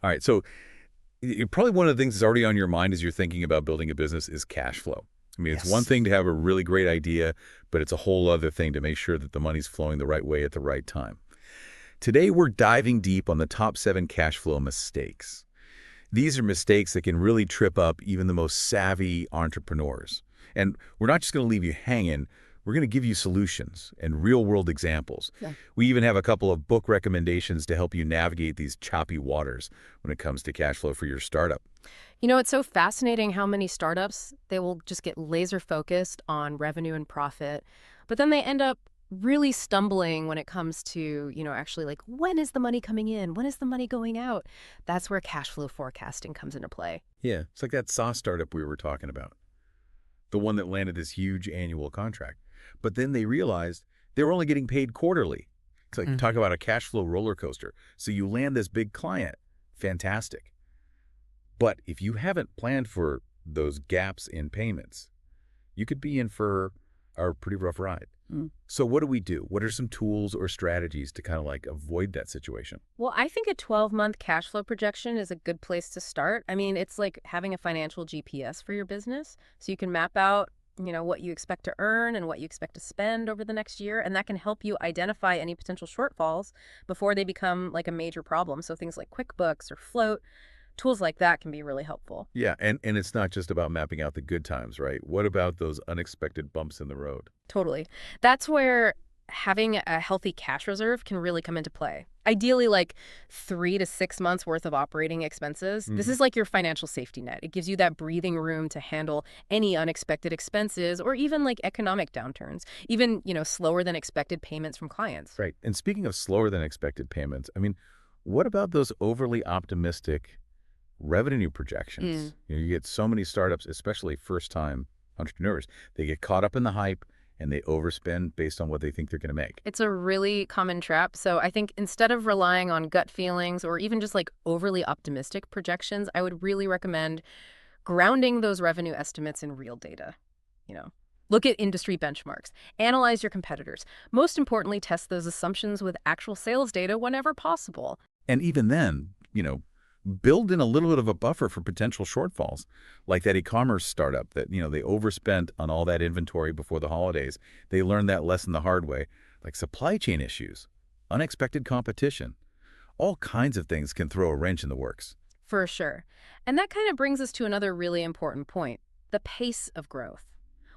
All right, so probably one of the things that's already on your mind as you're thinking about building a business is cash flow. I mean, it's one Yes. thing to have a really great idea, but it's a whole other thing to make sure that the money's flowing the right way at the right time. Today, we're diving deep on the top 7 cash flow mistakes. These are mistakes that can really trip up even the most savvy entrepreneurs. And we're not just going to leave you hanging. We're going to give you solutions and real-world examples. Yeah. We even have a couple of book recommendations to help you navigate these choppy waters when it comes to cash flow for your startup. It's so fascinating how many startups, they will just get laser focused on revenue and profit, but then they end up really stumbling when it comes to, actually like, when is the money coming in? When is the money going out? That's where cash flow forecasting comes into play. Yeah, it's like that SaaS startup we were talking about, the one that landed this huge annual contract. But then they realized they were only getting paid quarterly. It's like, talk about a cash flow roller coaster. So you land this big client, fantastic. But if you haven't planned for those gaps in payments, you could be in for a pretty rough ride. Mm. So what do we do? What are some tools or strategies to kind of like avoid that situation? Well, I think a 12-month cash flow projection is a good place to start. I mean, it's like having a financial GPS for your business. So you can map out, what you expect to earn and what you expect to spend over the next year. And that can help you identify any potential shortfalls before they become like a major problem. So things like QuickBooks or Float, tools like that can be really helpful. Yeah, and it's not just about mapping out the good times, right? What about those unexpected bumps in the road? Totally. That's where having a healthy cash reserve can really come into play. Ideally, like 3 to 6 months worth of operating expenses. This is like your financial safety net. It gives you that breathing room to handle any unexpected expenses or even like economic downturns, even, slower than expected payments from clients. Right. And speaking of slower than expected payments, I mean, what about those overly optimistic revenue projections? Mm. You get so many startups, especially first-time entrepreneurs, they get caught up in the hype and they overspend based on what they think they're going to make. It's a really common trap. So I think instead of relying on gut feelings or even just like overly optimistic projections, I would really recommend grounding those revenue estimates in real data. You know, look at industry benchmarks, analyze your competitors. Most importantly, test those assumptions with actual sales data whenever possible. And even then, build in a little bit of a buffer for potential shortfalls, like that e-commerce startup that, they overspent on all that inventory before the holidays. They learned that lesson the hard way, like supply chain issues, unexpected competition. All kinds of things can throw a wrench in the works. For sure. And that kind of brings us to another really important point, the pace of growth.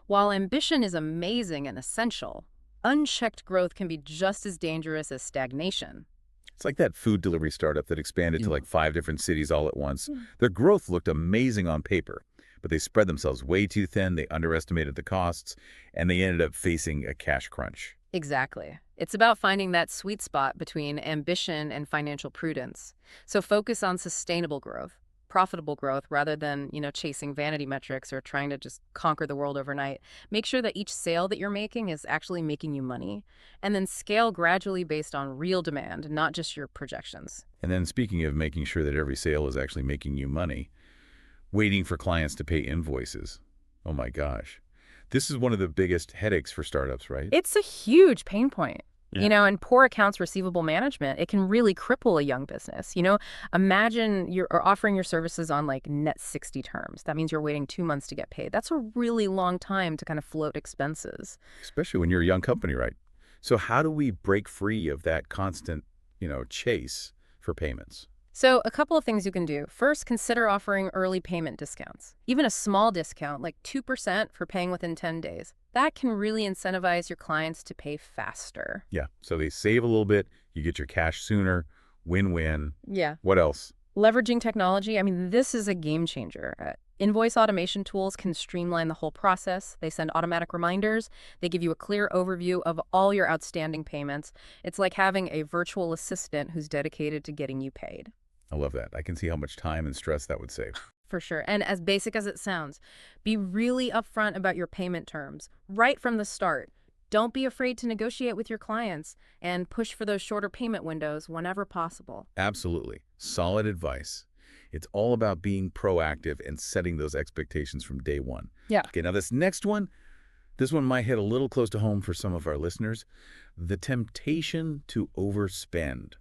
While ambition is amazing and essential, unchecked growth can be just as dangerous as stagnation. It's like that food delivery startup that expanded to Yeah. like 5 different cities all at once. Their growth looked amazing on paper, but they spread themselves way too thin, they underestimated the costs, and they ended up facing a cash crunch. Exactly. It's about finding that sweet spot between ambition and financial prudence. So focus on sustainable growth, profitable growth, rather than, chasing vanity metrics or trying to just conquer the world overnight. Make sure that each sale that you're making is actually making you money, and then scale gradually based on real demand, not just your projections. And then speaking of making sure that every sale is actually making you money, waiting for clients to pay invoices. Oh my gosh. This is one of the biggest headaches for startups, right? It's a huge pain point. Yeah. And poor accounts receivable management, it can really cripple a young business. Imagine you're offering your services on like net 60 terms. That means you're waiting 2 months to get paid. That's a really long time to kind of float expenses. Especially when you're a young company, right? So how do we break free of that constant, chase for payments? So a couple of things you can do. First, consider offering early payment discounts. Even a small discount, like 2% for paying within 10 days. That can really incentivize your clients to pay faster. Yeah. So they save a little bit, you get your cash sooner, win-win. Yeah. What else? Leveraging technology, I mean, this is a game changer. Invoice automation tools can streamline the whole process. They send automatic reminders. They give you a clear overview of all your outstanding payments. It's like having a virtual assistant who's dedicated to getting you paid. I love that. I can see how much time and stress that would save. For sure. And as basic as it sounds, be really upfront about your payment terms right from the start. Don't be afraid to negotiate with your clients and push for those shorter payment windows whenever possible. Absolutely. Solid advice. It's all about being proactive and setting those expectations from day one. Yeah. Okay, now this next one, this one might hit a little close to home for some of our listeners. The temptation to overspend.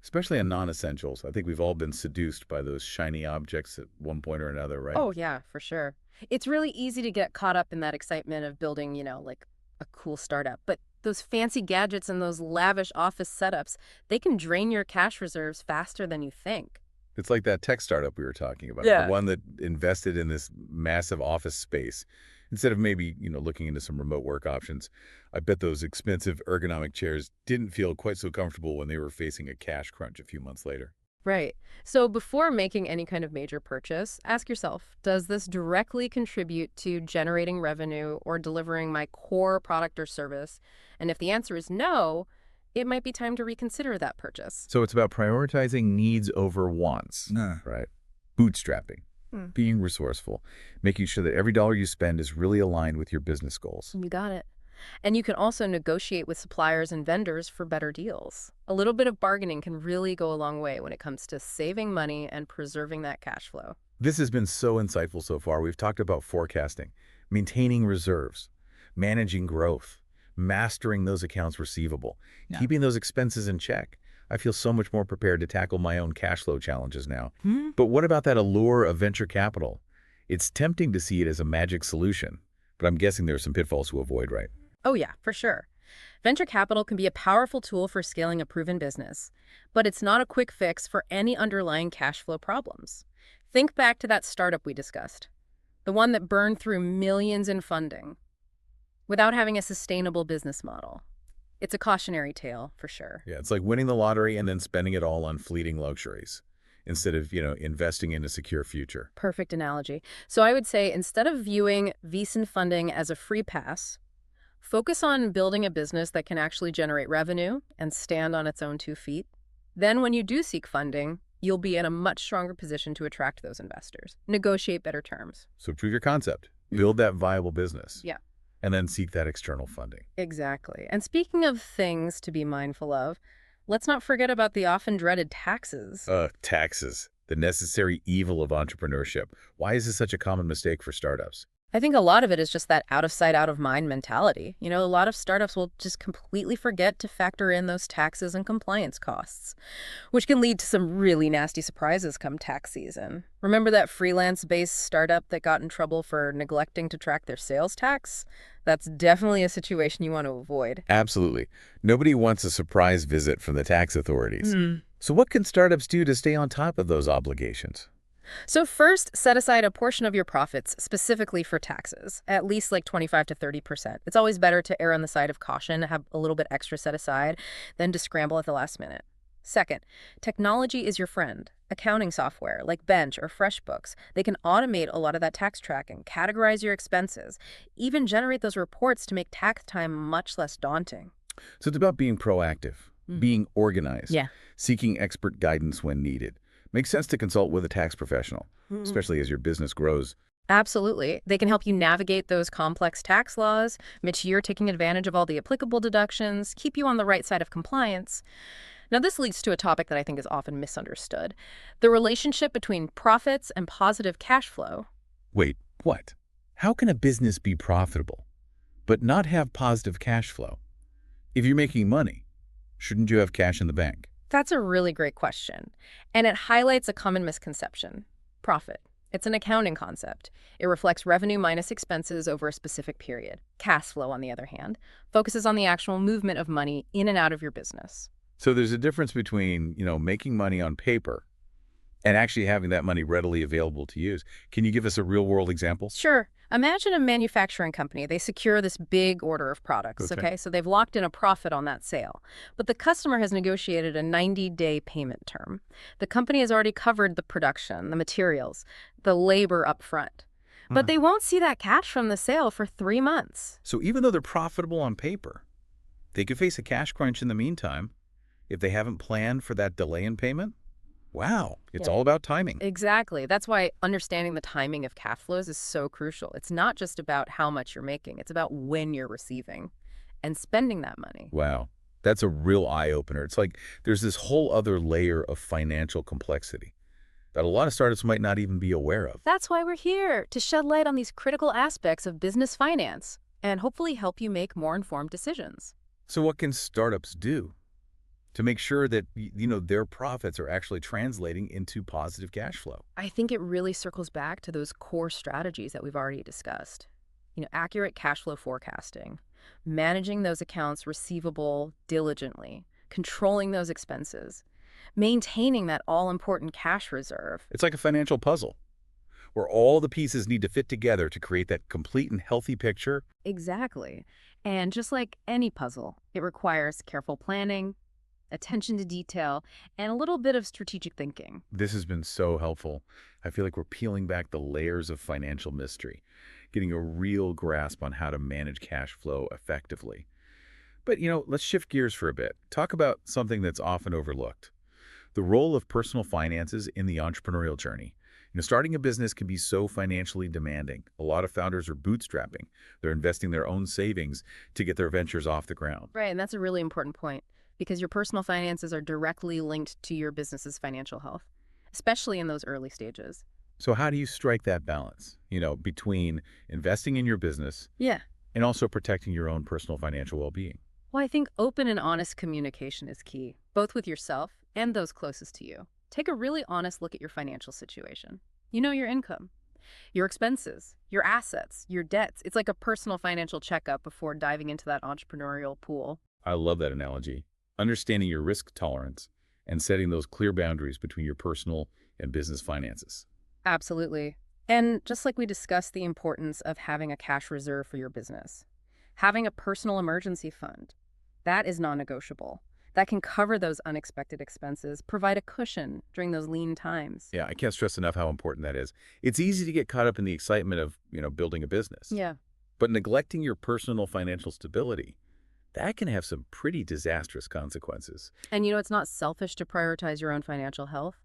especially on non-essentials. I think we've all been seduced by those shiny objects at one point or another, right? Oh, yeah, for sure. It's really easy to get caught up in that excitement of building, like a cool startup. But those fancy gadgets and those lavish office setups, they can drain your cash reserves faster than you think. It's like that tech startup we were talking about, the Yeah. one that invested in this massive office space. Instead of maybe, looking into some remote work options, I bet those expensive ergonomic chairs didn't feel quite so comfortable when they were facing a cash crunch a few months later. Right. So before making any kind of major purchase, ask yourself, does this directly contribute to generating revenue or delivering my core product or service? And if the answer is no, it might be time to reconsider that purchase. So it's about prioritizing needs over wants, right? Bootstrapping, being resourceful, making sure that every dollar you spend is really aligned with your business goals. You got it. And you can also negotiate with suppliers and vendors for better deals. A little bit of bargaining can really go a long way when it comes to saving money and preserving that cash flow. This has been so insightful so far. We've talked about forecasting, maintaining reserves, managing growth, mastering those accounts receivable, keeping those expenses in check. I feel so much more prepared to tackle my own cash flow challenges now. But what about that allure of venture capital? It's tempting to see it as a magic solution, but I'm guessing there are some pitfalls to avoid, right? Oh yeah, for sure. Venture capital can be a powerful tool for scaling a proven business, but it's not a quick fix for any underlying cash flow problems. Think back to that startup we discussed, the one that burned through millions in funding without having a sustainable business model. It's a cautionary tale, for sure. Yeah, it's like winning the lottery and then spending it all on fleeting luxuries instead of, investing in a secure future. Perfect analogy. So I would say instead of viewing VC funding as a free pass, focus on building a business that can actually generate revenue and stand on its own 2 feet. Then when you do seek funding, you'll be in a much stronger position to attract those investors. Negotiate better terms. So prove your concept, build that viable business. Yeah. And then seek that external funding. Exactly. And speaking of things to be mindful of, let's not forget about the often dreaded taxes. Taxes, the necessary evil of entrepreneurship. Why is this such a common mistake for startups? I think a lot of it is just that out of sight, out of mind mentality. A lot of startups will just completely forget to factor in those taxes and compliance costs, which can lead to some really nasty surprises come tax season. Remember that freelance-based startup that got in trouble for neglecting to track their sales tax? That's definitely a situation you want to avoid. Absolutely. Nobody wants a surprise visit from the tax authorities. So what can startups do to stay on top of those obligations? So first, set aside a portion of your profits specifically for taxes, at least like 25 to 30%. It's always better to err on the side of caution, have a little bit extra set aside, than to scramble at the last minute. Second, technology is your friend. Accounting software like Bench or FreshBooks, they can automate a lot of that tax tracking, categorize your expenses, even generate those reports to make tax time much less daunting. So it's about being proactive, being organized, Yeah. seeking expert guidance when needed. Makes sense to consult with a tax professional, especially as your business grows. Absolutely. They can help you navigate those complex tax laws, make sure you're taking advantage of all the applicable deductions, keep you on the right side of compliance. Now, this leads to a topic that I think is often misunderstood: the relationship between profits and positive cash flow. Wait, what? How can a business be profitable, but not have positive cash flow? If you're making money, shouldn't you have cash in the bank? That's a really great question, and it highlights a common misconception. Profit. It's an accounting concept. It reflects revenue minus expenses over a specific period. Cash flow, on the other hand, focuses on the actual movement of money in and out of your business. So there's a difference between, making money on paper and actually having that money readily available to use. Can you give us a real-world example? Sure. Imagine a manufacturing company. They secure this big order of products, okay? So they've locked in a profit on that sale. But the customer has negotiated a 90-day payment term. The company has already covered the production, the materials, the labor up front. But they won't see that cash from the sale for 3 months. So even though they're profitable on paper, they could face a cash crunch in the meantime if they haven't planned for that delay in payment. Wow, it's all about timing. Exactly. That's why understanding the timing of cash flows is so crucial. It's not just about how much you're making. It's about when you're receiving and spending that money. Wow, that's a real eye-opener. It's like there's this whole other layer of financial complexity that a lot of startups might not even be aware of. That's why we're here, to shed light on these critical aspects of business finance and hopefully help you make more informed decisions. So what can startups do? to make sure that, their profits are actually translating into positive cash flow. I think it really circles back to those core strategies that we've already discussed. Accurate cash flow forecasting, managing those accounts receivable diligently, controlling those expenses, maintaining that all-important cash reserve. It's like a financial puzzle where all the pieces need to fit together to create that complete and healthy picture. Exactly. And just like any puzzle, it requires careful planning, attention to detail, and a little bit of strategic thinking. This has been so helpful. I feel like we're peeling back the layers of financial mystery, getting a real grasp on how to manage cash flow effectively. But, let's shift gears for a bit. Talk about something that's often overlooked: the role of personal finances in the entrepreneurial journey. Starting a business can be so financially demanding. A lot of founders are bootstrapping. They're investing their own savings to get their ventures off the ground. Right, and that's a really important point because your personal finances are directly linked to your business's financial health, especially in those early stages. So how do you strike that balance, between investing in your business Yeah. and also protecting your own personal financial well-being? Well, I think open and honest communication is key, both with yourself and those closest to you. Take a really honest look at your financial situation. Your income, your expenses, your assets, your debts. It's like a personal financial checkup before diving into that entrepreneurial pool. I love that analogy. Understanding your risk tolerance and setting those clear boundaries between your personal and business finances. Absolutely. And just like we discussed the importance of having a cash reserve for your business, having a personal emergency fund, that is non-negotiable. That can cover those unexpected expenses, provide a cushion during those lean times. Yeah, I can't stress enough how important that is. It's easy to get caught up in the excitement of, building a business. Yeah. But neglecting your personal financial stability, that can have some pretty disastrous consequences. And it's not selfish to prioritize your own financial health.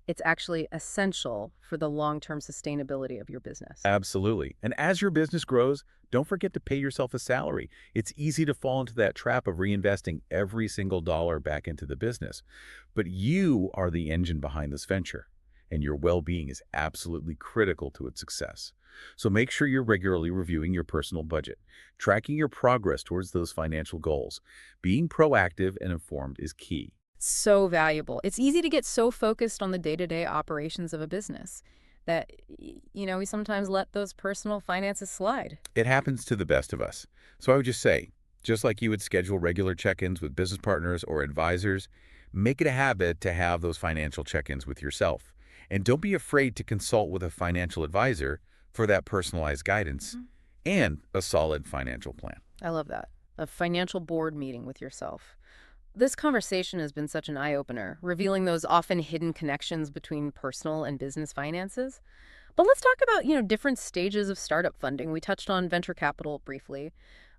It's actually essential for the long-term sustainability of your business. Absolutely. And as your business grows, don't forget to pay yourself a salary. It's easy to fall into that trap of reinvesting every single dollar back into the business. But you are the engine behind this venture, and your well-being is absolutely critical to its success. So make sure you're regularly reviewing your personal budget, tracking your progress towards those financial goals. Being proactive and informed is key. So valuable. It's easy to get so focused on the day-to-day operations of a business that, we sometimes let those personal finances slide. It happens to the best of us. So I would just say, just like you would schedule regular check-ins with business partners or advisors, make it a habit to have those financial check-ins with yourself. And don't be afraid to consult with a financial advisor for that personalized guidance and a solid financial plan. I love that. A financial board meeting with yourself. This conversation has been such an eye-opener, revealing those often hidden connections between personal and business finances. But let's talk about, different stages of startup funding. We touched on venture capital briefly,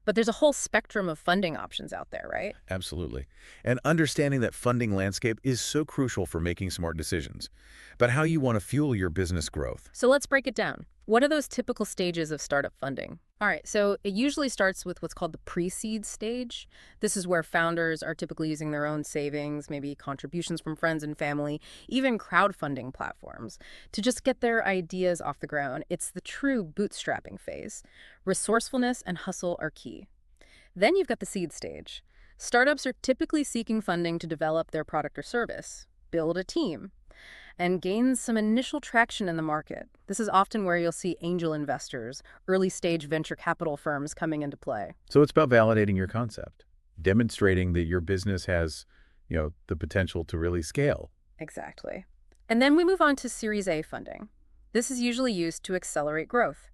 but there's a whole spectrum of funding options out there, right? Absolutely. And understanding that funding landscape is so crucial for making smart decisions about how you want to fuel your business growth. So let's break it down. What are those typical stages of startup funding? All right, so it usually starts with what's called the pre-seed stage. This is where founders are typically using their own savings, maybe contributions from friends and family, even crowdfunding platforms, to just get their ideas off the ground. It's the true bootstrapping phase. Resourcefulness and hustle are key. Then you've got the seed stage. Startups are typically seeking funding to develop their product or service, build a team, and gain some initial traction in the market. This is often where you'll see angel investors, early-stage venture capital firms coming into play. So it's about validating your concept, demonstrating that your business has, the potential to really scale. Exactly. And then we move on to Series A funding. This is usually used to accelerate growth,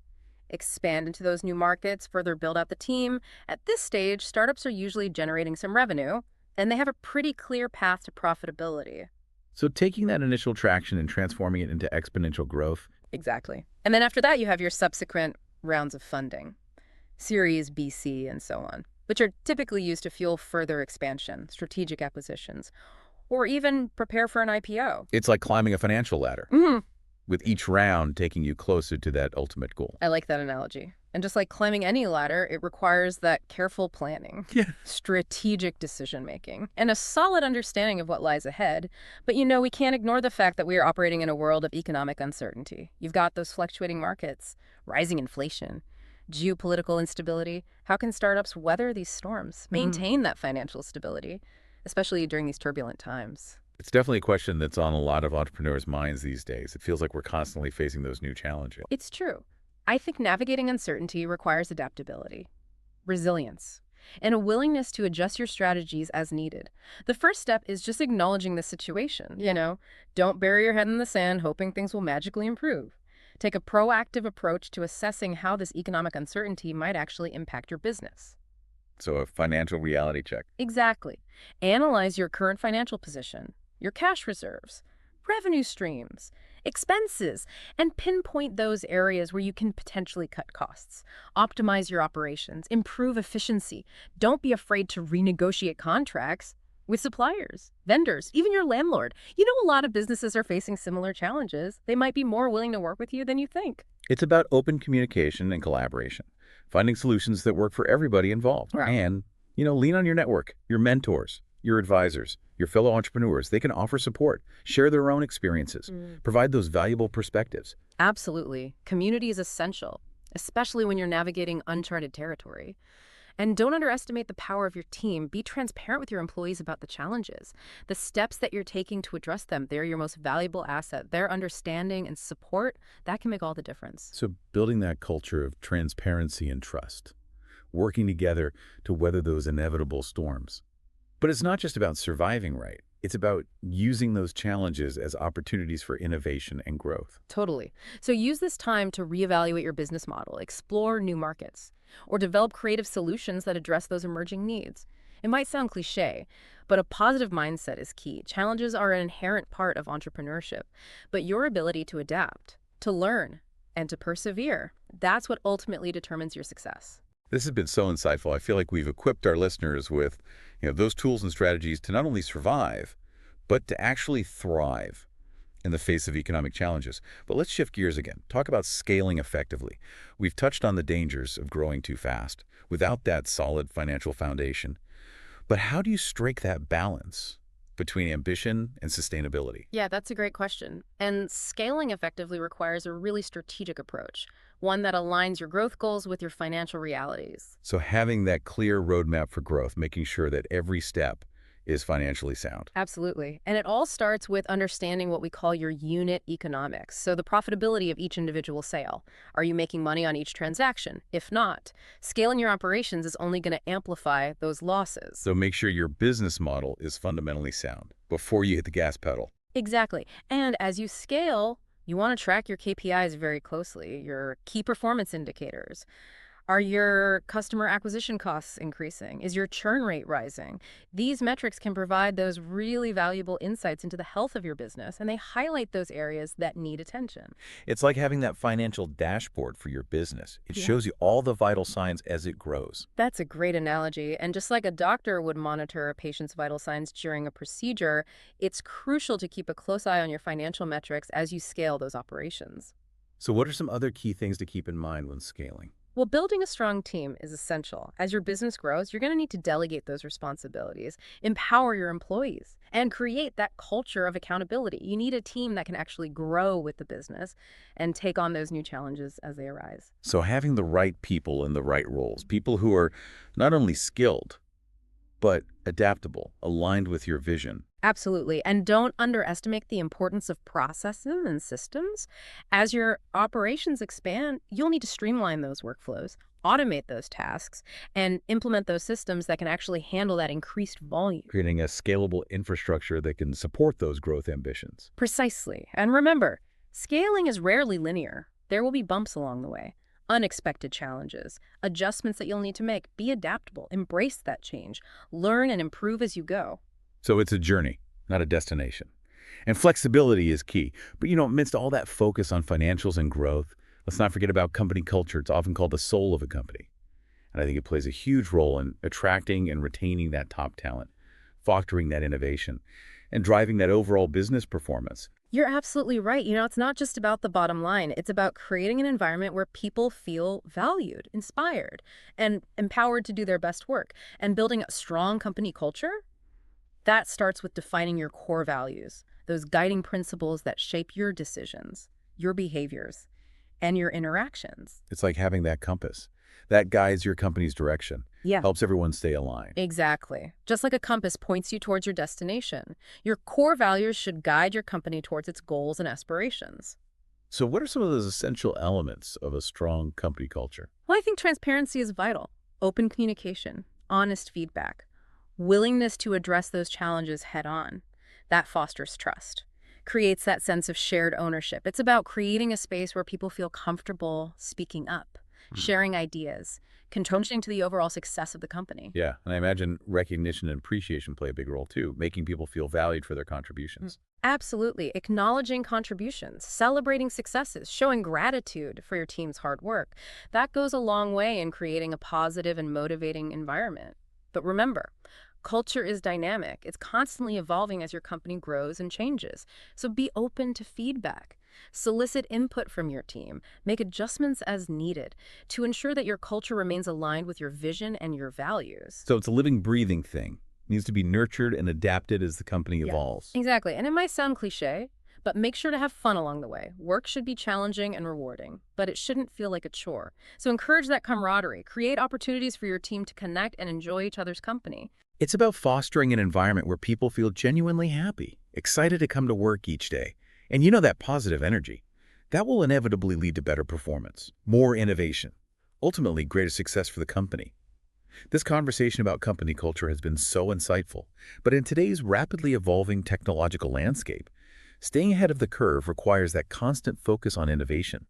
expand into those new markets, further build out the team. At this stage, startups are usually generating some revenue, and they have a pretty clear path to profitability. So taking that initial traction and transforming it into exponential growth. Exactly. And then after that, you have your subsequent rounds of funding, Series B, C, and so on, which are typically used to fuel further expansion, strategic acquisitions, or even prepare for an IPO. It's like climbing a financial ladder, with each round taking you closer to that ultimate goal. I like that analogy. And just like climbing any ladder, it requires that careful planning, strategic decision-making, and a solid understanding of what lies ahead. But we can't ignore the fact that we are operating in a world of economic uncertainty. You've got those fluctuating markets, rising inflation, geopolitical instability. How can startups weather these storms, maintain that financial stability? especially during these turbulent times. It's definitely a question that's on a lot of entrepreneurs' minds these days. It feels like we're constantly facing those new challenges. It's true. I think navigating uncertainty requires adaptability, resilience, and a willingness to adjust your strategies as needed. The first step is just acknowledging the situation, Don't bury your head in the sand hoping things will magically improve. Take a proactive approach to assessing how this economic uncertainty might actually impact your business. So a financial reality check. Exactly. Analyze your current financial position, your cash reserves, revenue streams, expenses, and pinpoint those areas where you can potentially cut costs. Optimize your operations, improve efficiency. Don't be afraid to renegotiate contracts with suppliers, vendors, even your landlord. A lot of businesses are facing similar challenges. They might be more willing to work with you than you think. It's about open communication and collaboration, finding solutions that work for everybody involved. Right. And, lean on your network, your mentors, your advisors, your fellow entrepreneurs. They can offer support, share their own experiences, provide those valuable perspectives. Absolutely. Community is essential, especially when you're navigating uncharted territory. And don't underestimate the power of your team. Be transparent with your employees about the challenges. The steps that you're taking to address them, they're your most valuable asset. Their understanding and support, that can make all the difference. So building that culture of transparency and trust, working together to weather those inevitable storms. But it's not just about surviving, right? It's about using those challenges as opportunities for innovation and growth. Totally. So use this time to reevaluate your business model, explore new markets, or develop creative solutions that address those emerging needs. It might sound cliche, but a positive mindset is key. Challenges are an inherent part of entrepreneurship, but your ability to adapt, to learn, and to persevere, that's what ultimately determines your success. This has been so insightful. I feel like we've equipped our listeners with, those tools and strategies to not only survive, but to actually thrive in the face of economic challenges. But let's shift gears again. Talk about scaling effectively. We've touched on the dangers of growing too fast without that solid financial foundation. But how do you strike that balance between ambition and sustainability? Yeah, that's a great question. And scaling effectively requires a really strategic approach, one that aligns your growth goals with your financial realities. So having that clear roadmap for growth, making sure that every step is financially sound. Absolutely. And it all starts with understanding what we call your unit economics. So the profitability of each individual sale. Are you making money on each transaction? If not, scaling your operations is only going to amplify those losses. So make sure your business model is fundamentally sound before you hit the gas pedal. Exactly. And as you scale, you want to track your KPIs very closely, your key performance indicators. Are your customer acquisition costs increasing? Is your churn rate rising? These metrics can provide those really valuable insights into the health of your business, and they highlight those areas that need attention. It's like having that financial dashboard for your business. It shows you all the vital signs as it grows. That's a great analogy. And just like a doctor would monitor a patient's vital signs during a procedure, it's crucial to keep a close eye on your financial metrics as you scale those operations. So what are some other key things to keep in mind when scaling? Well, building a strong team is essential. As your business grows, you're going to need to delegate those responsibilities, empower your employees, and create that culture of accountability. You need a team that can actually grow with the business and take on those new challenges as they arise. So having the right people in the right roles, people who are not only skilled, but adaptable, aligned with your vision. Absolutely. And don't underestimate the importance of processes and systems. As your operations expand, you'll need to streamline those workflows, automate those tasks, and implement those systems that can actually handle that increased volume. Creating a scalable infrastructure that can support those growth ambitions. Precisely. And remember, scaling is rarely linear. There will be bumps along the way, unexpected challenges, adjustments that you'll need to make. Be adaptable, embrace that change, learn and improve as you go. So it's a journey, not a destination. And flexibility is key. But amidst all that focus on financials and growth, let's not forget about company culture. It's often called the soul of a company. And I think it plays a huge role in attracting and retaining that top talent, fostering that innovation, and driving that overall business performance. You're absolutely right. It's not just about the bottom line. It's about creating an environment where people feel valued, inspired, and empowered to do their best work. And building a strong company culture, that starts with defining your core values, those guiding principles that shape your decisions, your behaviors, and your interactions. It's like having that compass. That guides your company's direction, Yeah. helps everyone stay aligned. Exactly. Just like a compass points you towards your destination, your core values should guide your company towards its goals and aspirations. So what are some of those essential elements of a strong company culture? Well, I think transparency is vital. Open communication, honest feedback, willingness to address those challenges head on. That fosters trust, creates that sense of shared ownership. It's about creating a space where people feel comfortable speaking up, Hmm. sharing ideas, contributing to the overall success of the company. Yeah, and I imagine recognition and appreciation play a big role too, making people feel valued for their Mm. contributions. Absolutely. Acknowledging contributions, celebrating successes, showing gratitude for your team's hard work. That goes a long way in creating a positive and motivating environment. But remember, culture is dynamic. It's constantly evolving as your company grows and changes. So be open to feedback. Solicit input from your team. Make adjustments as needed to ensure that your culture remains aligned with your vision and your values. So it's a living, breathing thing. Needs to be nurtured and adapted as the company Yeah, evolves. exactly. And it might sound cliche, but make sure to have fun along the way. Work should be challenging and rewarding, but it shouldn't feel like a chore. So encourage that camaraderie. Create opportunities for your team to connect and enjoy each other's company. It's about fostering an environment where people feel genuinely happy, excited to come to work each day. And that positive energy, that will inevitably lead to better performance, more innovation, ultimately greater success for the company. This conversation about company culture has been so insightful, but in today's rapidly evolving technological landscape, staying ahead of the curve requires that constant focus on innovation.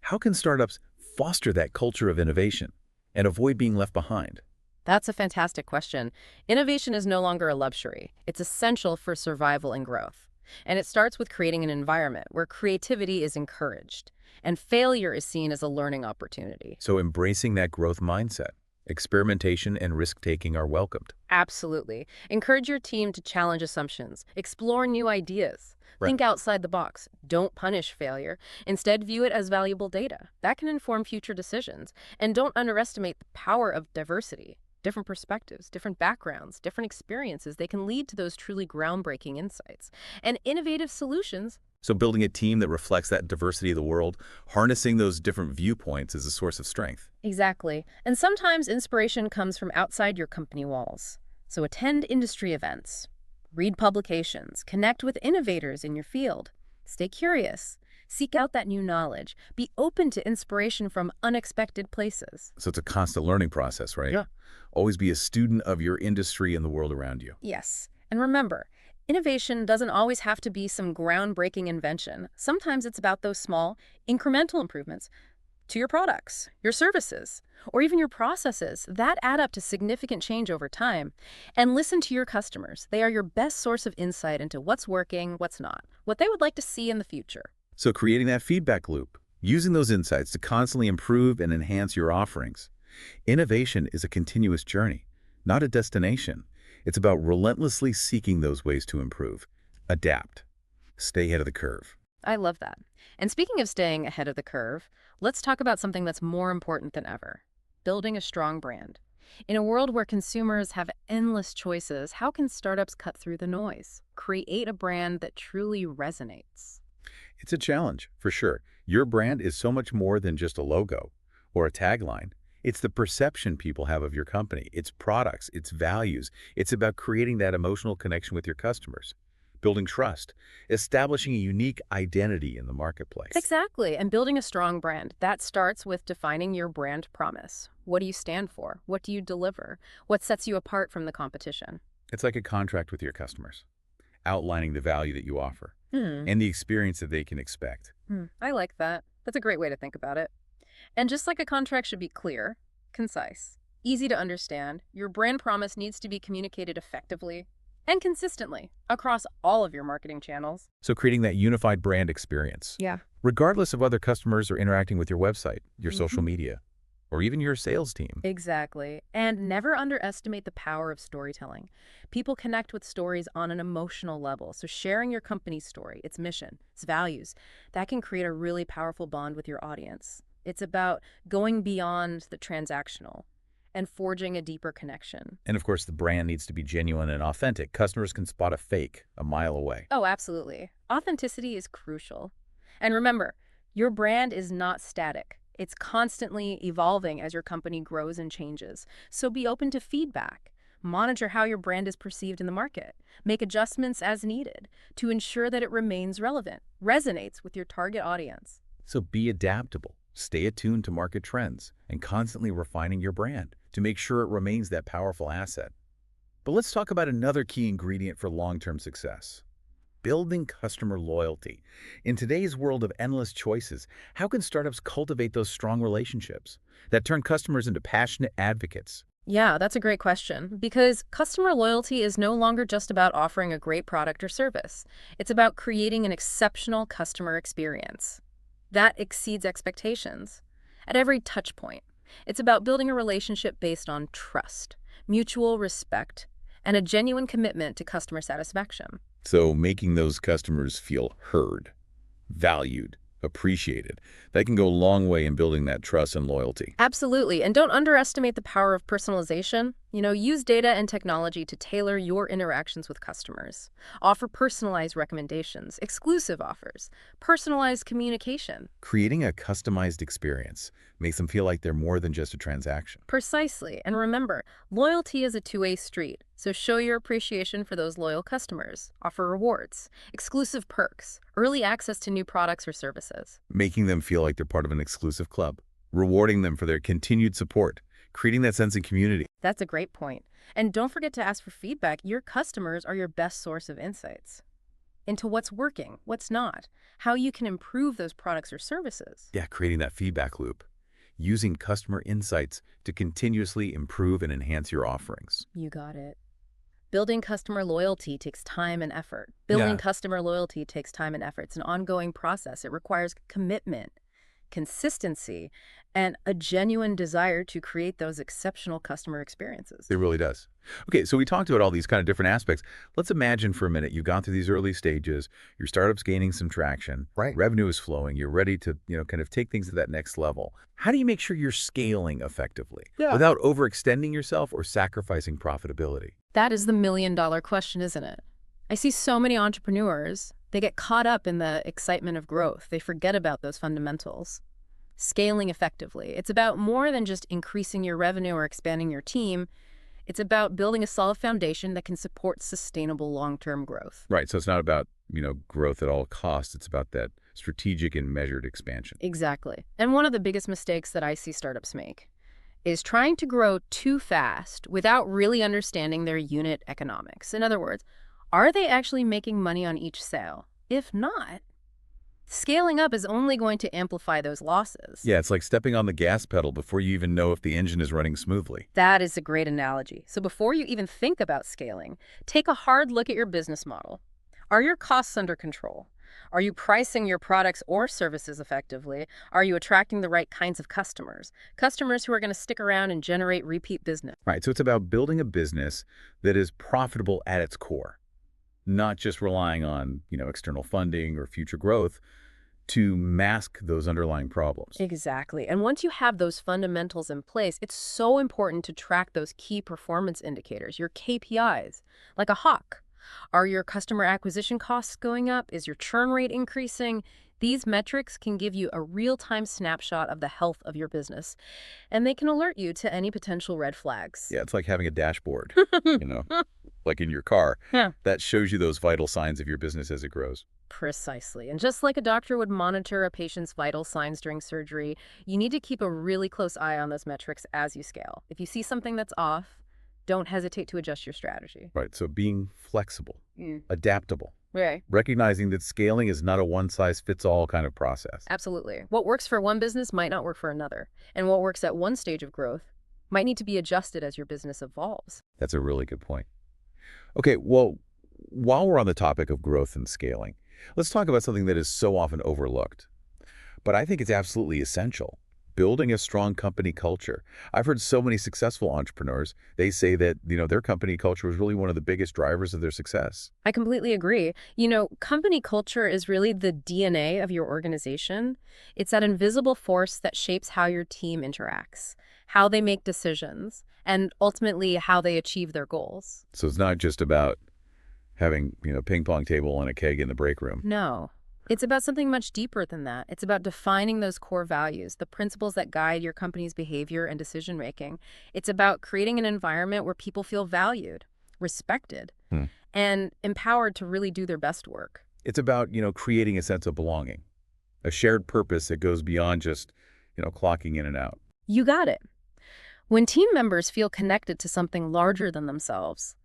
How can startups foster that culture of innovation and avoid being left behind? That's a fantastic question. Innovation is no longer a luxury. It's essential for survival and growth. And it starts with creating an environment where creativity is encouraged and failure is seen as a learning opportunity. So embracing that growth mindset, experimentation and risk-taking are welcomed. Absolutely. Encourage your team to challenge assumptions, explore new ideas, Right. think outside the box. Don't punish failure. Instead, view it as valuable data. That can inform future decisions. And don't underestimate the power of diversity. Different perspectives, different backgrounds, different experiences, they can lead to those truly groundbreaking insights. And innovative solutions. So building a team that reflects that diversity of the world, harnessing those different viewpoints is a source of strength. Exactly. And sometimes inspiration comes from outside your company walls. So attend industry events, read publications, connect with innovators in your field, stay curious, seek out that new knowledge, be open to inspiration from unexpected places. So it's a constant learning process, right? Yeah. Always be a student of your industry and the world around you. Yes. And remember, innovation doesn't always have to be some groundbreaking invention. Sometimes it's about those small, incremental improvements to your products, your services, or even your processes that add up to significant change over time. And listen to your customers. They are your best source of insight into what's working, what's not, what they would like to see in the future. So creating that feedback loop, using those insights to constantly improve and enhance your offerings. Innovation is a continuous journey, not a destination. It's about relentlessly seeking those ways to improve, adapt, stay ahead of the curve. I love that. And speaking of staying ahead of the curve, let's talk about something that's more important than ever: building a strong brand. In a world where consumers have endless choices, how can startups cut through the noise? Create a brand that truly resonates. It's a challenge, for sure. Your brand is so much more than just a logo or a tagline. It's the perception people have of your company, its products, its values. It's about creating that emotional connection with your customers, building trust, establishing a unique identity in the marketplace. Exactly. And building a strong brand, that starts with defining your brand promise. What do you stand for? What do you deliver? What sets you apart from the competition? It's like a contract with your customers, outlining the value that you offer Hmm. and the experience that they can expect. I like that. That's a great way to think about it. And just like a contract should be clear, concise, easy to understand, your brand promise needs to be communicated effectively and consistently across all of your marketing channels. So creating that unified brand experience, Yeah. regardless of whether customers are interacting with your website, your social Mhm. media, or even your sales team. Exactly. And never underestimate the power of storytelling. People connect with stories on an emotional level. So sharing your company's story, its mission, its values, that can create a really powerful bond with your audience. It's about going beyond the transactional and forging a deeper connection. And of course, the brand needs to be genuine and authentic. Customers can spot a fake a mile away. Oh, absolutely. Authenticity is crucial. And remember, your brand is not static. It's constantly evolving as your company grows and changes. So be open to feedback. Monitor how your brand is perceived in the market. Make adjustments as needed to ensure that it remains relevant, resonates with your target audience. So be adaptable, stay attuned to market trends, and constantly refining your brand to make sure it remains that powerful asset. But let's talk about another key ingredient for long-term success: building customer loyalty. In today's world of endless choices, how can startups cultivate those strong relationships that turn customers into passionate advocates? Yeah, that's a great question because customer loyalty is no longer just about offering a great product or service. It's about creating an exceptional customer experience that exceeds expectations at every touch point. It's about building a relationship based on trust, mutual respect, and a genuine commitment to customer satisfaction. So making those customers feel heard, valued, appreciated, that can go a long way in building that trust and loyalty. Absolutely. And don't underestimate the power of personalization. Use data and technology to tailor your interactions with customers. Offer personalized recommendations, exclusive offers, personalized communication. Creating a customized experience makes them feel like they're more than just a transaction. Precisely. And remember, loyalty is a two-way street. So show your appreciation for those loyal customers. Offer rewards, exclusive perks, early access to new products or services. Making them feel like they're part of an exclusive club, rewarding them for their continued support, creating that sense of community. That's a great point. And don't forget to ask for feedback. Your customers are your best source of insights into what's working, what's not, how you can improve those products or services. Yeah, creating that feedback loop, using customer insights to continuously improve and enhance your offerings. You got it. Building customer loyalty takes time and effort. Building customer loyalty takes time and effort. It's an ongoing process. It requires commitment, consistency, and a genuine desire to create those exceptional customer experiences. It really does. Okay, so we talked about all these kind of different aspects. Let's imagine for a minute you've gone through these early stages, your startup's gaining some traction, Right. revenue is flowing, you're ready to, kind of take things to that next level. How do you make sure you're scaling effectively without overextending yourself or sacrificing profitability? That is the million-dollar question, isn't it? I see so many entrepreneurs, they get caught up in the excitement of growth. They forget about those fundamentals. Scaling effectively. It's about more than just increasing your revenue or expanding your team. It's about building a solid foundation that can support sustainable long-term growth. Right, so it's not about, growth at all costs. It's about that strategic and measured expansion. Exactly. And one of the biggest mistakes that I see startups make is trying to grow too fast without really understanding their unit economics. In other words, are they actually making money on each sale? If not, scaling up is only going to amplify those losses. Yeah, it's like stepping on the gas pedal before you even know if the engine is running smoothly. That is a great analogy. So before you even think about scaling, take a hard look at your business model. Are your costs under control? Are you pricing your products or services effectively? Are you attracting the right kinds of customers? Customers who are going to stick around and generate repeat business. Right, so it's about building a business that is profitable at its core, not just relying on, external funding or future growth to mask those underlying problems. Exactly. And once you have those fundamentals in place, it's so important to track those key performance indicators, your KPIs, like a hawk. Are your customer acquisition costs going up? Is your churn rate increasing? These metrics can give you a real-time snapshot of the health of your business, and they can alert you to any potential red flags. Yeah, it's like having a dashboard, like in your car, that shows you those vital signs of your business as it grows. Precisely. And just like a doctor would monitor a patient's vital signs during surgery, you need to keep a really close eye on those metrics as you scale. If you see something that's off, don't hesitate to adjust your strategy. Right, so being flexible, adaptable, Right. recognizing that scaling is not a one-size-fits-all kind of process. Absolutely. What works for one business might not work for another. And what works at one stage of growth might need to be adjusted as your business evolves. That's a really good point. Okay, well, while we're on the topic of growth and scaling, let's talk about something that is so often overlooked, but I think it's absolutely essential: building a strong company culture. I've heard so many successful entrepreneurs, they say that, their company culture was really one of the biggest drivers of their success. I completely agree. Company culture is really the DNA of your organization. It's that invisible force that shapes how your team interacts, how they make decisions, and ultimately how they achieve their goals. So it's not just about having, ping pong table and a keg in the break room. No. It's about something much deeper than that. It's about defining those core values, the principles that guide your company's behavior and decision making. It's about creating an environment where people feel valued, respected, Hmm. and empowered to really do their best work. It's about, creating a sense of belonging, a shared purpose that goes beyond just, clocking in and out. You got it. When team members feel connected to something larger than themselves,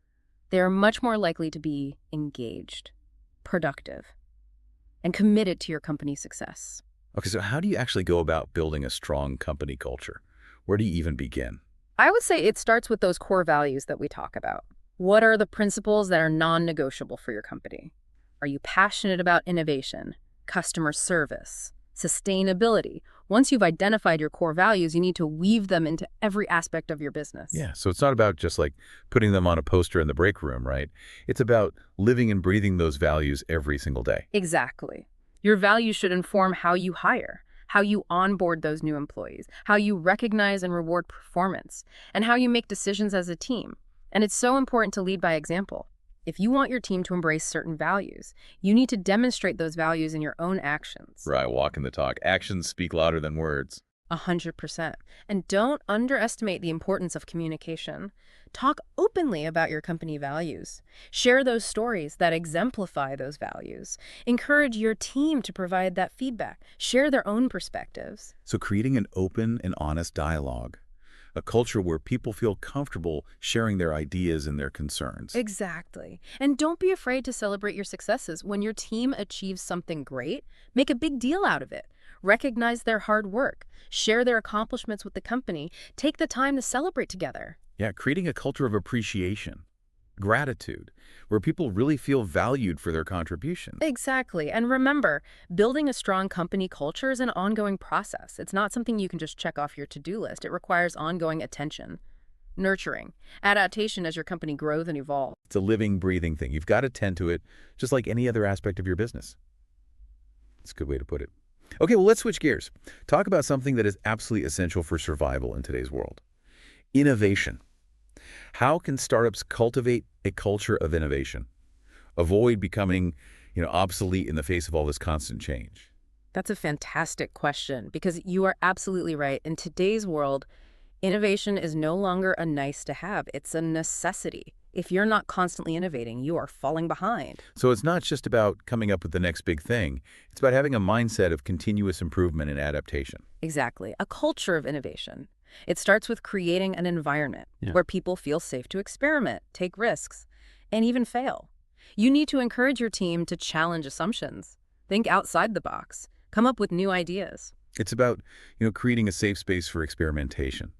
they are much more likely to be engaged, productive, and committed to your company's success. Okay, so how do you actually go about building a strong company culture? Where do you even begin? I would say it starts with those core values that we talk about. What are the principles that are non-negotiable for your company? Are you passionate about innovation, customer service, sustainability? Once you've identified your core values, you need to weave them into every aspect of your business. Yeah, so it's not about just like putting them on a poster in the break room, right? It's about living and breathing those values every single day. Exactly. Your values should inform how you hire, how you onboard those new employees, how you recognize and reward performance, and how you make decisions as a team. And it's so important to lead by example. If you want your team to embrace certain values, you need to demonstrate those values in your own actions. Right, walking the talk. Actions speak louder than words. 100%. And don't underestimate the importance of communication. Talk openly about your company values. Share those stories that exemplify those values. Encourage your team to provide that feedback. Share their own perspectives. So creating an open and honest dialogue, a culture where people feel comfortable sharing their ideas and their concerns. Exactly. And don't be afraid to celebrate your successes. When your team achieves something great, make a big deal out of it. Recognize their hard work. Share their accomplishments with the company. Take the time to celebrate together. Yeah, creating a culture of appreciation, gratitude, where people really feel valued for their contribution. Exactly. And remember, building a strong company culture is an ongoing process. It's not something you can just check off your to-do list. It requires ongoing attention, nurturing, adaptation as your company grows and evolves. It's a living, breathing thing. You've got to tend to it just like any other aspect of your business. It's a good way to put it. Okay, well, let's switch gears. Talk about something that is absolutely essential for survival in today's world. Innovation. How can startups cultivate a culture of innovation? Avoid becoming, obsolete in the face of all this constant change. That's a fantastic question because you are absolutely right. In today's world, innovation is no longer a nice to have. It's a necessity. If you're not constantly innovating, you are falling behind. So it's not just about coming up with the next big thing. It's about having a mindset of continuous improvement and adaptation. Exactly. A culture of innovation. It starts with creating an environment where people feel safe to experiment, take risks, and even fail. You need to encourage your team to challenge assumptions, think outside the box, come up with new ideas. It's about, creating a safe space for experimentation,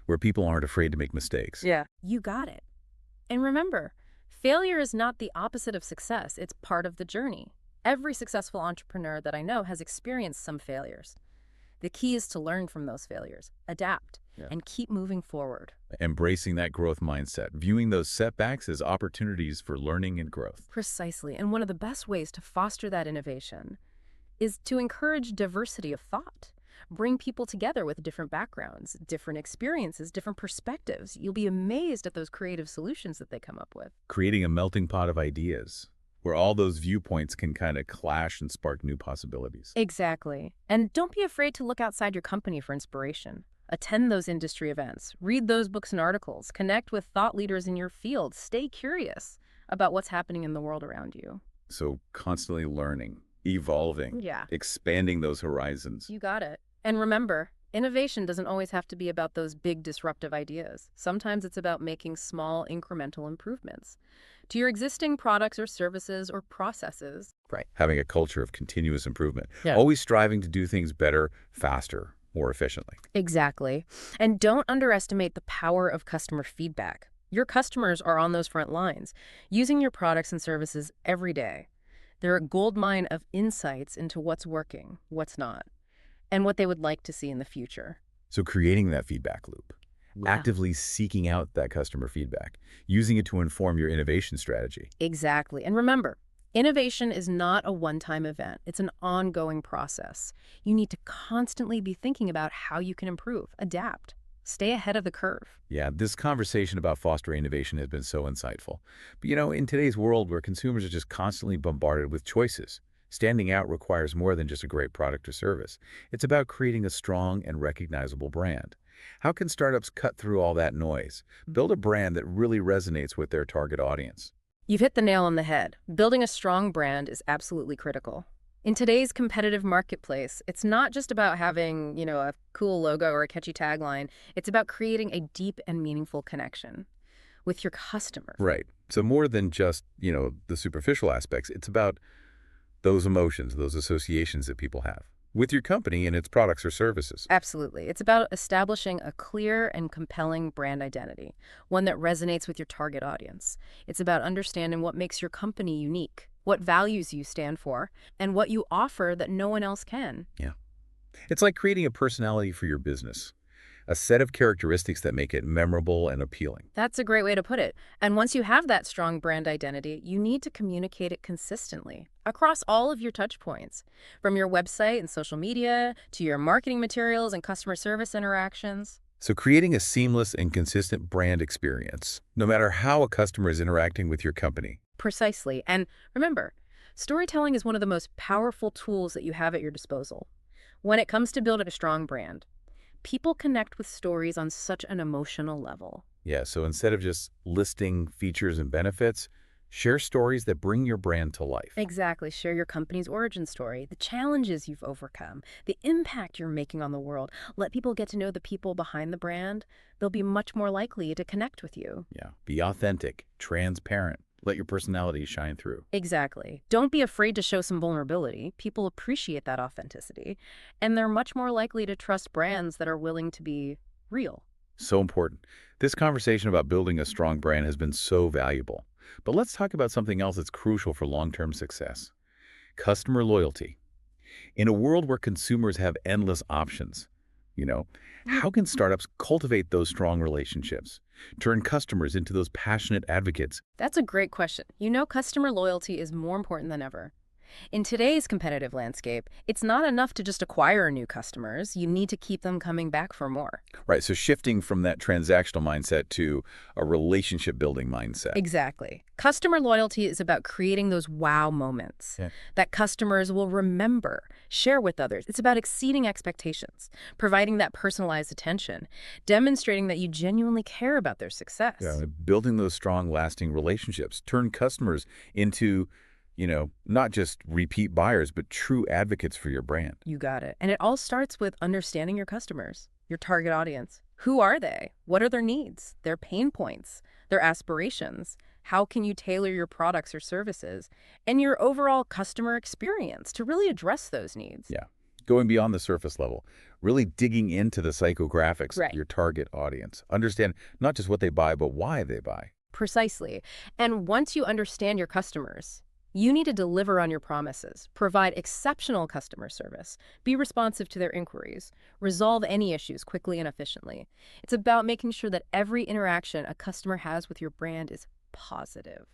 where people aren't afraid to make mistakes. Yeah. You got it. And remember, failure is not the opposite of success. It's part of the journey. Every successful entrepreneur that I know has experienced some failures. The key is to learn from those failures, adapt, and keep moving forward. Embracing that growth mindset, viewing those setbacks as opportunities for learning and growth. Precisely. And one of the best ways to foster that innovation is to encourage diversity of thought. Bring people together with different backgrounds, different experiences, different perspectives. You'll be amazed at those creative solutions that they come up with. Creating a melting pot of ideas, where all those viewpoints can kind of clash and spark new possibilities. Exactly. And don't be afraid to look outside your company for inspiration. Attend those industry events, read those books and articles, connect with thought leaders in your field, stay curious about what's happening in the world around you. So constantly learning, evolving, expanding those horizons. You got it. And remember, innovation doesn't always have to be about those big disruptive ideas. Sometimes it's about making small incremental improvements to your existing products or services or processes. Right. Having a culture of continuous improvement. Always striving to do things better, faster, more efficiently. Exactly. And don't underestimate the power of customer feedback. Your customers are on those front lines, using your products and services every day. They're a goldmine of insights into what's working, what's not, and what they would like to see in the future. So creating that feedback loop, actively seeking out that customer feedback, using it to inform your innovation strategy. Exactly. And remember, innovation is not a one-time event. It's an ongoing process. You need to constantly be thinking about how you can improve, adapt, stay ahead of the curve. Yeah, this conversation about fostering innovation has been so insightful. But in today's world where consumers are just constantly bombarded with choices, Standing out requires more than just a great product or service. It's about creating a strong and recognizable brand. How can startups cut through all that noise? Build a brand that really resonates with their target audience. You've hit the nail on the head. Building a strong brand is absolutely critical. In today's competitive marketplace, it's not just about having, a cool logo or a catchy tagline. It's about creating a deep and meaningful connection with your customers. Right. So more than just, the superficial aspects, it's about those emotions, those associations that people have with your company and its products or services. Absolutely. It's about establishing a clear and compelling brand identity, one that resonates with your target audience. It's about understanding what makes your company unique, what values you stand for, and what you offer that no one else can. Yeah. It's like creating a personality for your business, a set of characteristics that make it memorable and appealing. That's a great way to put it. And once you have that strong brand identity, you need to communicate it consistently across all of your touch points, from your website and social media to your marketing materials and customer service interactions. So creating a seamless and consistent brand experience, no matter how a customer is interacting with your company. Precisely. And remember, storytelling is one of the most powerful tools that you have at your disposal. When it comes to building a strong brand, people connect with stories on such an emotional level. Yeah, so instead of just listing features and benefits, share stories that bring your brand to life. Exactly. Share your company's origin story, the challenges you've overcome, the impact you're making on the world. Let people get to know the people behind the brand. They'll be much more likely to connect with you. Yeah, be authentic, transparent. Let your personality shine through. Exactly. Don't be afraid to show some vulnerability. People appreciate that authenticity, and they're much more likely to trust brands that are willing to be real. So important. This conversation about building a strong brand has been so valuable. But let's talk about something else that's crucial for long-term success. Customer loyalty. In a world where consumers have endless options, how can startups cultivate those strong relationships, turn customers into those passionate advocates? That's a great question. Customer loyalty is more important than ever. In today's competitive landscape, it's not enough to just acquire new customers. You need to keep them coming back for more. Right, so shifting from that transactional mindset to a relationship-building mindset. Exactly. Customer loyalty is about creating those wow moments that customers will remember, share with others. It's about exceeding expectations, providing that personalized attention, demonstrating that you genuinely care about their success. Yeah, building those strong, lasting relationships, turn customers into not just repeat buyers, but true advocates for your brand. You got it. And it all starts with understanding your customers, your target audience. Who are they? What are their needs, their pain points, their aspirations? How can you tailor your products or services and your overall customer experience to really address those needs? Yeah. Going beyond the surface level, really digging into the psychographics of your target audience. Understand not just what they buy, but why they buy. Precisely. And once you understand your customers, you need to deliver on your promises, provide exceptional customer service, be responsive to their inquiries, resolve any issues quickly and efficiently. It's about making sure that every interaction a customer has with your brand is positive,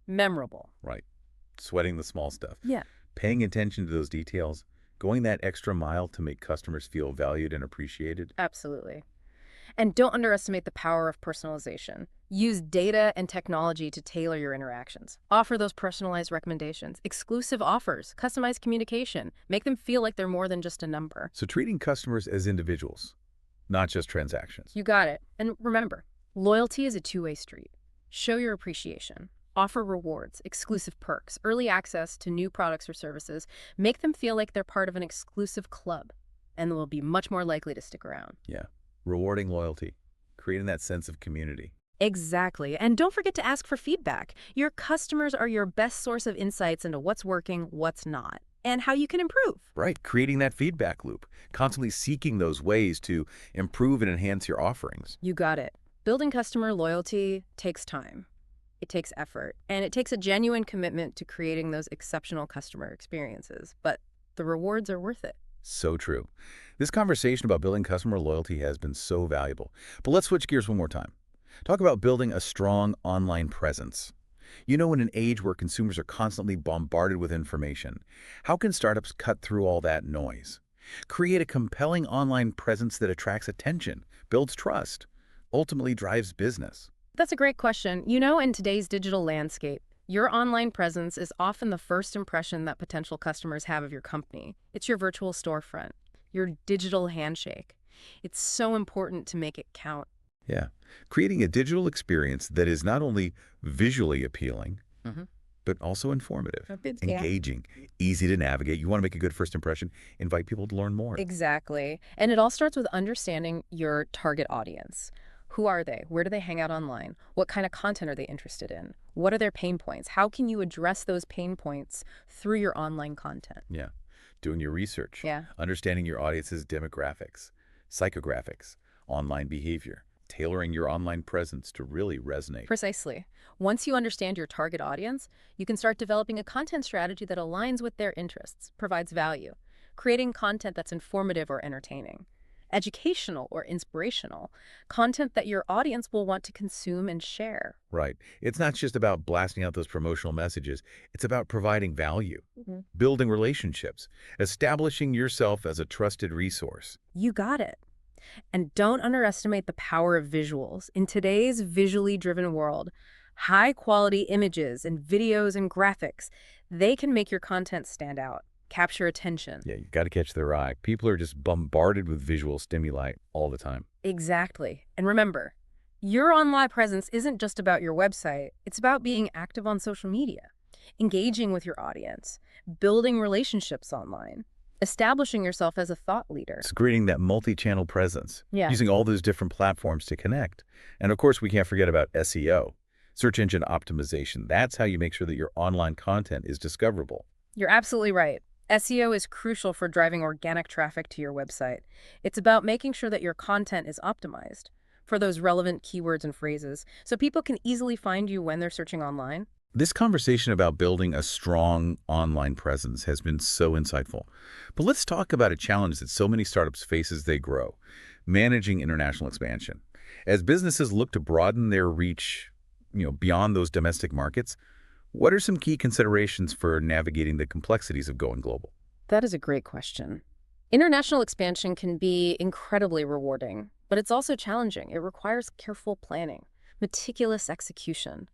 memorable. Right. Sweating the small stuff. Yeah. Paying attention to those details, going that extra mile to make customers feel valued and appreciated. Absolutely. And don't underestimate the power of personalization. Use data and technology to tailor your interactions. Offer those personalized recommendations, exclusive offers, customized communication. Make them feel like they're more than just a number. So treating customers as individuals, not just transactions. You got it. And remember, loyalty is a two-way street. Show your appreciation. Offer rewards, exclusive perks, early access to new products or services. Make them feel like they're part of an exclusive club, and they'll be much more likely to stick around. Yeah. Rewarding loyalty, creating that sense of community. Exactly. And don't forget to ask for feedback. Your customers are your best source of insights into what's working, what's not, and how you can improve. Right. Creating that feedback loop, constantly seeking those ways to improve and enhance your offerings. You got it. Building customer loyalty takes time. It takes effort, and it takes a genuine commitment to creating those exceptional customer experiences. But the rewards are worth it. So true. This conversation about building customer loyalty has been so valuable. But let's switch gears one more time. Talk about building a strong online presence. In an age where consumers are constantly bombarded with information, how can startups cut through all that noise? Create a compelling online presence that attracts attention, builds trust, ultimately drives business. That's a great question. In today's digital landscape, Your online presence is often the first impression that potential customers have of your company. It's your virtual storefront, your digital handshake. It's so important to make it count. Yeah. Creating a digital experience that is not only visually appealing, Mhm. but also informative, Yeah. engaging, easy to navigate. You want to make a good first impression, invite people to learn more. Exactly. And it all starts with understanding your target audience. Who are they? Where do they hang out online? What kind of content are they interested in? What are their pain points? How can you address those pain points through your online content? Yeah. Doing your research, Yeah. understanding your audience's demographics, psychographics, online behavior, tailoring your online presence to really resonate. Precisely. Once you understand your target audience, you can start developing a content strategy that aligns with their interests, provides value, creating content that's informative or entertaining, educational or inspirational, content that your audience will want to consume and share. Right. It's not just about blasting out those promotional messages. It's about providing value, building relationships, establishing yourself as a trusted resource. You got it. And don't underestimate the power of visuals. In today's visually driven world, high quality images and videos and graphics, they can make your content stand out, capture attention. Yeah, you got to catch their eye. People are just bombarded with visual stimuli all the time. Exactly. And remember, your online presence isn't just about your website. It's about being active on social media, engaging with your audience, building relationships online, establishing yourself as a thought leader. It's creating that multi-channel presence, Yeah. using all those different platforms to connect. And of course, we can't forget about SEO, search engine optimization. That's how you make sure that your online content is discoverable. You're absolutely right. SEO is crucial for driving organic traffic to your website. It's about making sure that your content is optimized for those relevant keywords and phrases so people can easily find you when they're searching online. This conversation about building a strong online presence has been so insightful. But let's talk about a challenge that so many startups face as they grow, managing international expansion. As businesses look to broaden their reach, beyond those domestic markets, what are some key considerations for navigating the complexities of going global? That is a great question. International expansion can be incredibly rewarding, but it's also challenging. It requires careful planning, meticulous execution,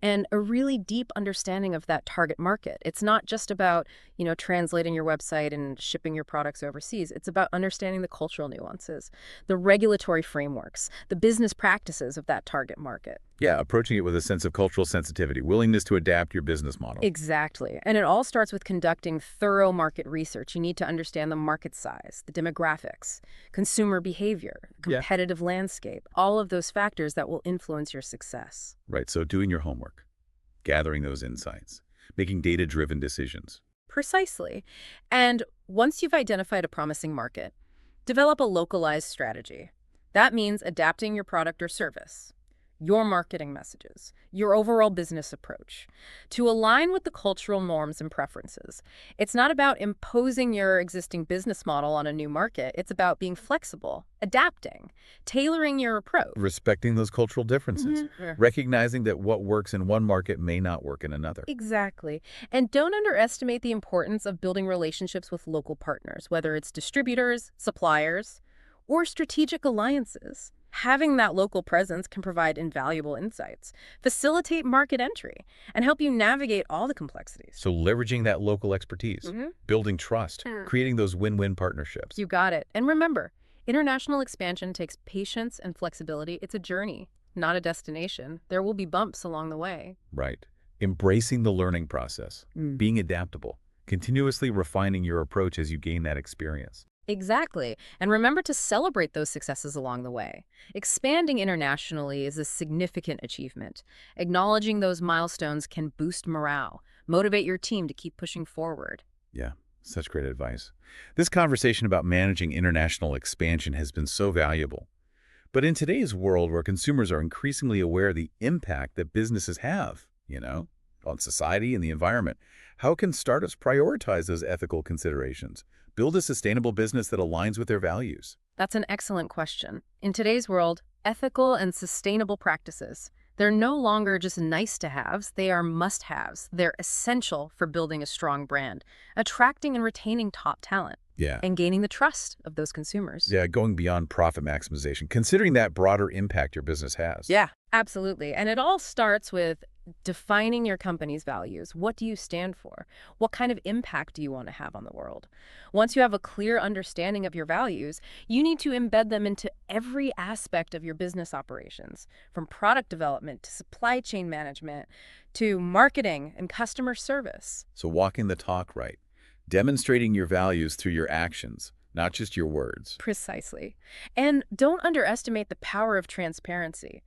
and a really deep understanding of that target market. It's not just about, translating your website and shipping your products overseas. It's about understanding the cultural nuances, the regulatory frameworks, the business practices of that target market. Yeah, approaching it with a sense of cultural sensitivity, willingness to adapt your business model. Exactly. And it all starts with conducting thorough market research. You need to understand the market size, the demographics, consumer behavior, Yeah. competitive landscape, all of those factors that will influence your success. Right, so doing your homework, gathering those insights, making data-driven decisions. Precisely. And once you've identified a promising market, develop a localized strategy. That means adapting your product or service, your marketing messages, your overall business approach to align with the cultural norms and preferences. It's not about imposing your existing business model on a new market. It's about being flexible, adapting, tailoring your approach. Respecting those cultural differences, recognizing that what works in one market may not work in another. Exactly. And don't underestimate the importance of building relationships with local partners, whether it's distributors, suppliers, or strategic alliances. Having that local presence can provide invaluable insights, facilitate market entry, and help you navigate all the complexities. So leveraging that local expertise, building trust, creating those win-win partnerships. You got it. And remember, international expansion takes patience and flexibility. It's a journey, not a destination. There will be bumps along the way. Right. Embracing the learning process, being adaptable, continuously refining your approach as you gain that experience. Exactly. And remember to celebrate those successes along the way. Expanding internationally is a significant achievement. Acknowledging those milestones can boost morale, motivate your team to keep pushing forward. Yeah, such great advice. This conversation about managing international expansion has been so valuable. But in today's world where consumers are increasingly aware of the impact that businesses have, on society and the environment, how can startups prioritize those ethical considerations? Build a sustainable business that aligns with their values? That's an excellent question. In today's world, ethical and sustainable practices, they're no longer just nice-to-haves, they are must-haves. They're essential for building a strong brand, attracting and retaining top talent, Yeah. and gaining the trust of those consumers. Yeah, going beyond profit maximization, considering that broader impact your business has. Yeah, absolutely. And it all starts with Defining your company's values. What do you stand for? What kind of impact do you want to have on the world? Once you have a clear understanding of your values, you need to embed them into every aspect of your business operations, from product development to supply chain management to marketing and customer service. So walking the talk right, demonstrating your values through your actions, not just your words. Precisely. And don't underestimate the power of transparency.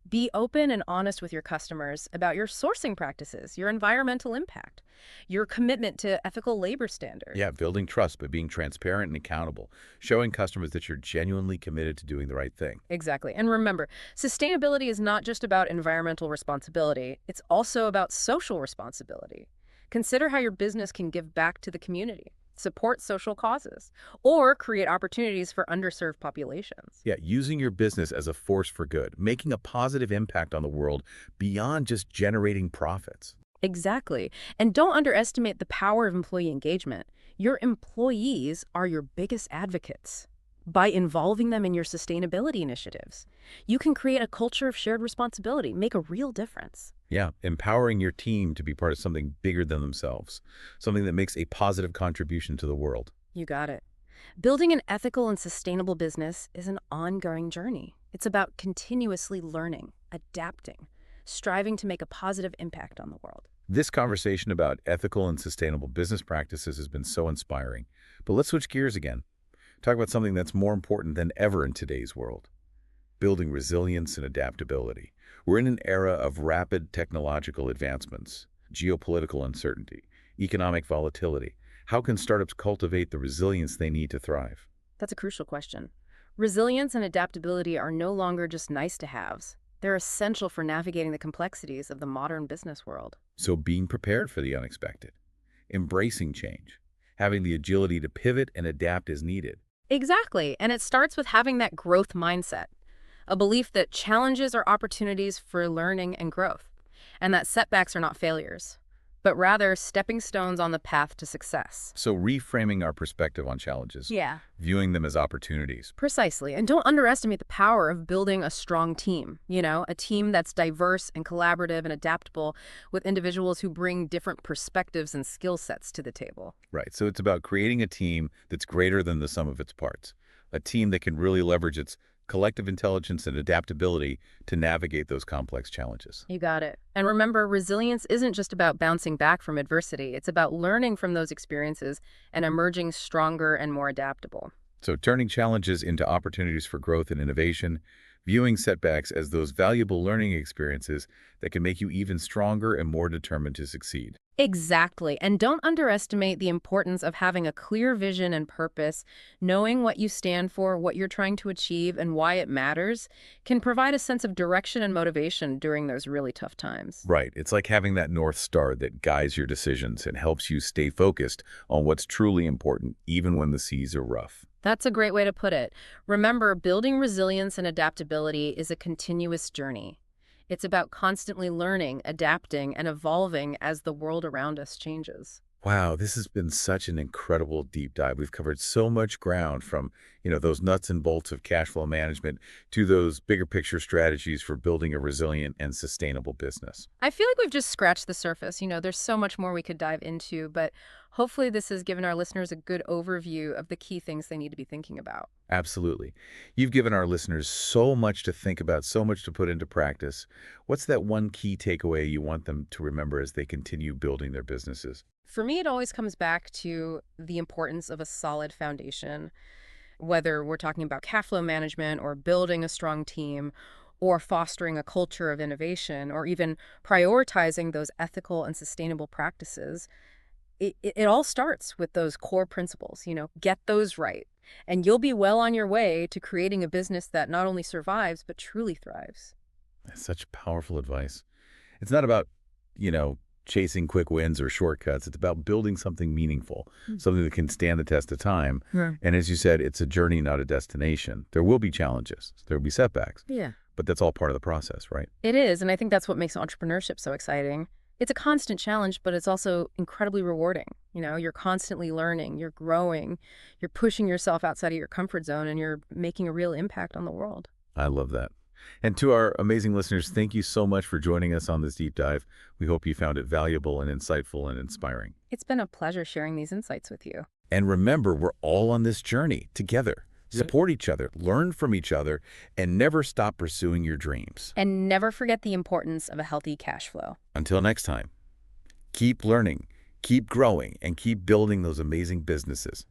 Be open and honest with your customers about your sourcing practices, your environmental impact, your commitment to ethical labor standards. Yeah, building trust by being transparent and accountable, showing customers that you're genuinely committed to doing the right thing. Exactly. And remember, sustainability is not just about environmental responsibility, it's also about social responsibility. Consider how your business can give back to the community, support social causes, or create opportunities for underserved populations. Yeah, using your business as a force for good, making a positive impact on the world beyond just generating profits. Exactly. And don't underestimate the power of employee engagement. Your employees are your biggest advocates. By involving them in your sustainability initiatives, you can create a culture of shared responsibility, make a real difference. Yeah, empowering your team to be part of something bigger than themselves, something that makes a positive contribution to the world. You got it. Building an ethical and sustainable business is an ongoing journey. It's about continuously learning, adapting, striving to make a positive impact on the world. This conversation about ethical and sustainable business practices has been so inspiring. But let's switch gears again. Talk about something that's more important than ever in today's world: building resilience and adaptability. We're in an era of rapid technological advancements, geopolitical uncertainty, economic volatility. How can startups cultivate the resilience they need to thrive? That's a crucial question. Resilience and adaptability are no longer just nice-to-haves. They're essential for navigating the complexities of the modern business world. So being prepared for the unexpected, embracing change, having the agility to pivot and adapt as needed. Exactly, and it starts with having that growth mindset, a belief that challenges are opportunities for learning and growth, and that setbacks are not failures, but rather stepping stones on the path to success. So reframing our perspective on challenges, Yeah. viewing them as opportunities. Precisely, and don't underestimate the power of building a strong team, a team that's diverse and collaborative and adaptable with individuals who bring different perspectives and skill sets to the table. Right, so it's about creating a team that's greater than the sum of its parts, a team that can really leverage its collective intelligence and adaptability to navigate those complex challenges. You got it. And remember, resilience isn't just about bouncing back from adversity. It's about learning from those experiences and emerging stronger and more adaptable. So turning challenges into opportunities for growth and innovation, viewing setbacks as those valuable learning experiences that can make you even stronger and more determined to succeed. Exactly. And don't underestimate the importance of having a clear vision and purpose. Knowing what you stand for, what you're trying to achieve, and why it matters can provide a sense of direction and motivation during those really tough times. Right, it's like having that North Star that guides your decisions and helps you stay focused on what's truly important, even when the seas are rough. That's a great way to put it. Remember, building resilience and adaptability is a continuous journey. It's about constantly learning, adapting, and evolving as the world around us changes. Wow, this has been such an incredible deep dive. We've covered so much ground from, those nuts and bolts of cash flow management to those bigger picture strategies for building a resilient and sustainable business. I feel like we've just scratched the surface. There's so much more we could dive into, but hopefully this has given our listeners a good overview of the key things they need to be thinking about. Absolutely. You've given our listeners so much to think about, so much to put into practice. What's that one key takeaway you want them to remember as they continue building their businesses? For me, it always comes back to the importance of a solid foundation, whether we're talking about cash flow management or building a strong team or fostering a culture of innovation or even prioritizing those ethical and sustainable practices. It all starts with those core principles, get those right. And you'll be well on your way to creating a business that not only survives, but truly thrives. That's such powerful advice. It's not about, chasing quick wins or shortcuts. It's about building something meaningful, something that can stand the test of time. Yeah. And as you said, it's a journey, not a destination. There will be challenges. There will be setbacks. Yeah. But that's all part of the process, right? It is. And I think that's what makes entrepreneurship so exciting. It's a constant challenge, but it's also incredibly rewarding. You're constantly learning, you're growing, you're pushing yourself outside of your comfort zone, and you're making a real impact on the world. I love that. And to our amazing listeners, thank you so much for joining us on this deep dive. We hope you found it valuable and insightful and inspiring. It's been a pleasure sharing these insights with you. And remember, we're all on this journey together. Support each other, learn from each other, and never stop pursuing your dreams. And never forget the importance of a healthy cash flow. Until next time, keep learning, keep growing, and keep building those amazing businesses.